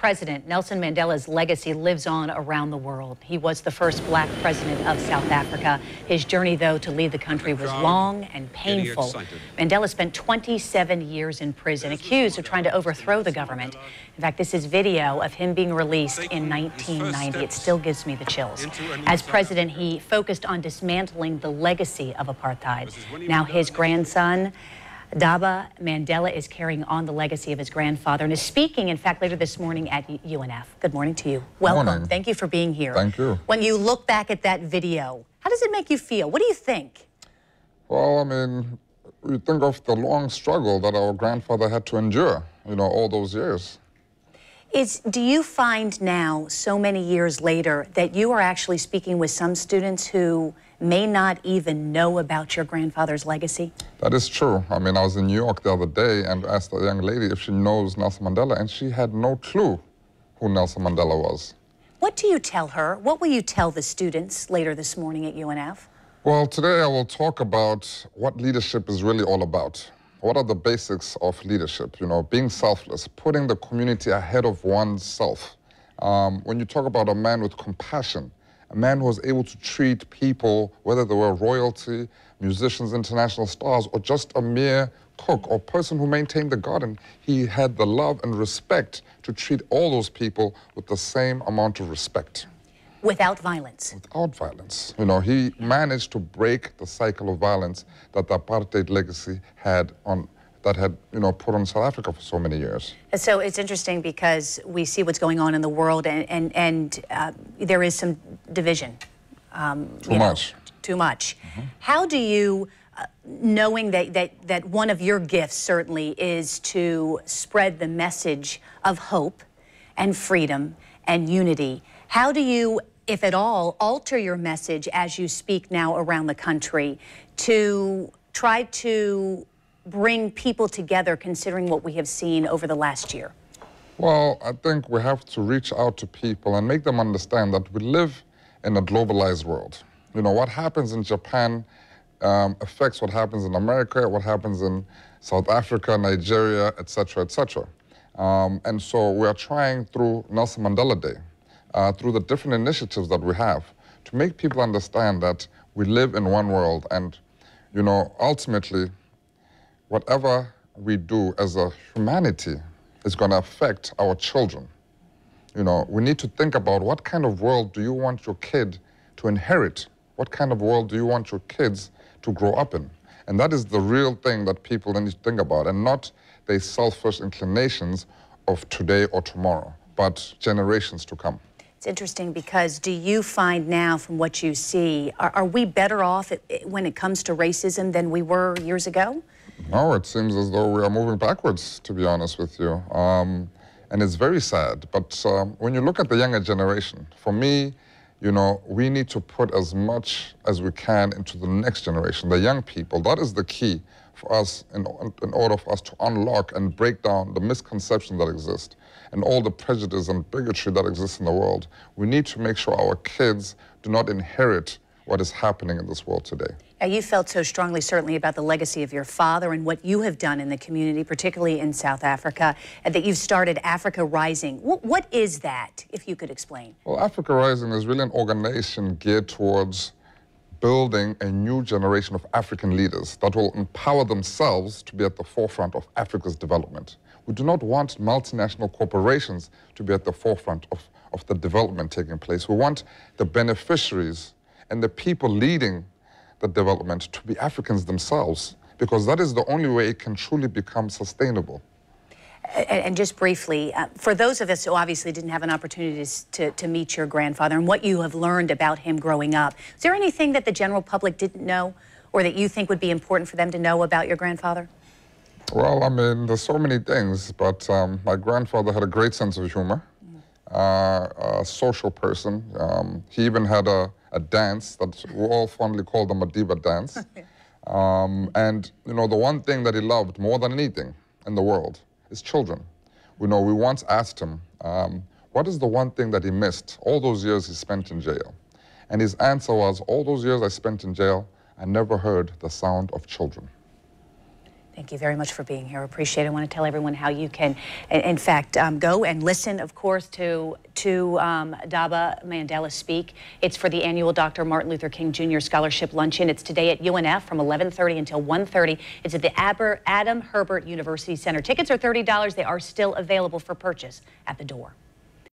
president, Nelson Mandela's legacy lives on around the world. He was the first black president of South Africa. His journey, though, to lead the country was long and painful. Mandela spent 27 years in prison, accused of trying to overthrow the government. In fact, this is video of him being released in 1990. It still gives me the chills. As president, he focused on dismantling the legacy of apartheid. Now his grandson, Dbada Mandela, is carrying on the legacy of his grandfather and is speaking, in fact, later this morning at UNF. Good morning to you. Welcome. Morning. Thank you for being here. Thank you. When you look back at that video, how does it make you feel? What do you think? Well, I mean, we think of the long struggle that our grandfather had to endure, all those years. Do you find now, so many years later, that you are actually speaking with some students who may not even know about your grandfather's legacy? That is true. I mean, I was in New York the other day and asked a young lady if she knows Nelson Mandela, and she had no clue who Nelson Mandela was. What do you tell her? What will you tell the students later this morning at UNF? Well, today I will talk about what leadership is really all about. What are the basics of leadership? Being selfless, putting the community ahead of oneself. When you talk about a man with compassion, a man who was able to treat people, whether they were royalty, musicians, international stars, or just a mere cook or person who maintained the garden, he had the love and respect to treat all those people with the same amount of respect. Without violence. Without violence. He managed to break the cycle of violence that the apartheid legacy had put on South Africa for so many years. So it's interesting because we see what's going on in the world, and there is some division. Too much. Too much. Mm-hmm. How do you, knowing that one of your gifts certainly is to spread the message of hope and freedom and unity, how do you, if at all, alter your message as you speak now around the country to try to bring people together, considering what we have seen over the last year? Well, I think we have to reach out to people and make them understand that we live in a globalized world. What happens in Japan affects what happens in America, what happens in South Africa, Nigeria, etc., etc. And so we are trying through Nelson Mandela Day, through the different initiatives that we have, to make people understand that we live in one world, and ultimately, whatever we do as a humanity is going to affect our children. We need to think about what kind of world do you want your kid to inherit? What kind of world do you want your kids to grow up in? And that is the real thing that people need to think about, and not the selfish inclinations of today or tomorrow, but generations to come. It's interesting because do you find now, from what you see, are we better off when it comes to racism than we were years ago? No, it seems as though we are moving backwards, to be honest with you. And it's very sad. But when you look at the younger generation, for me, we need to put as much as we can into the next generation, the young people. That is the key for us in order for us to unlock and break down the misconceptions that exist and all the prejudice and bigotry that exists in the world. We need to make sure our kids do not inherit what is happening in this world today. Now, you felt so strongly, certainly, about the legacy of your father and what you have done in the community, particularly in South Africa, and that you've started Africa Rising. What is that, if you could explain? Well, Africa Rising is really an organization geared towards building a new generation of African leaders that will empower themselves to be at the forefront of Africa's development. We do not want multinational corporations to be at the forefront of the development taking place. We want the beneficiaries and the people leading the development to be Africans themselves, because that is the only way it can truly become sustainable. And just briefly, for those of us who obviously didn't have an opportunity to meet your grandfather and what you have learned about him growing up, is there anything that the general public didn't know or that you think would be important for them to know about your grandfather? Well, I mean, there's so many things, but my grandfather had a great sense of humor, a social person. He even had a dance that we all fondly called the Dbada dance. And, the one thing that he loved more than anything in the world is children. We once asked him, what is the one thing that he missed all those years he spent in jail? And his answer was, all those years I spent in jail, I never heard the sound of children. Thank you very much for being here. Appreciate it. I want to tell everyone how you can, in fact, go and listen, of course, to Dbada Mandela speak. It's for the annual Dr. Martin Luther King Jr. Scholarship Luncheon. It's today at UNF from 11:30 until 1:30. It's at the Adam Herbert University Center. Tickets are $30. They are still available for purchase at the door.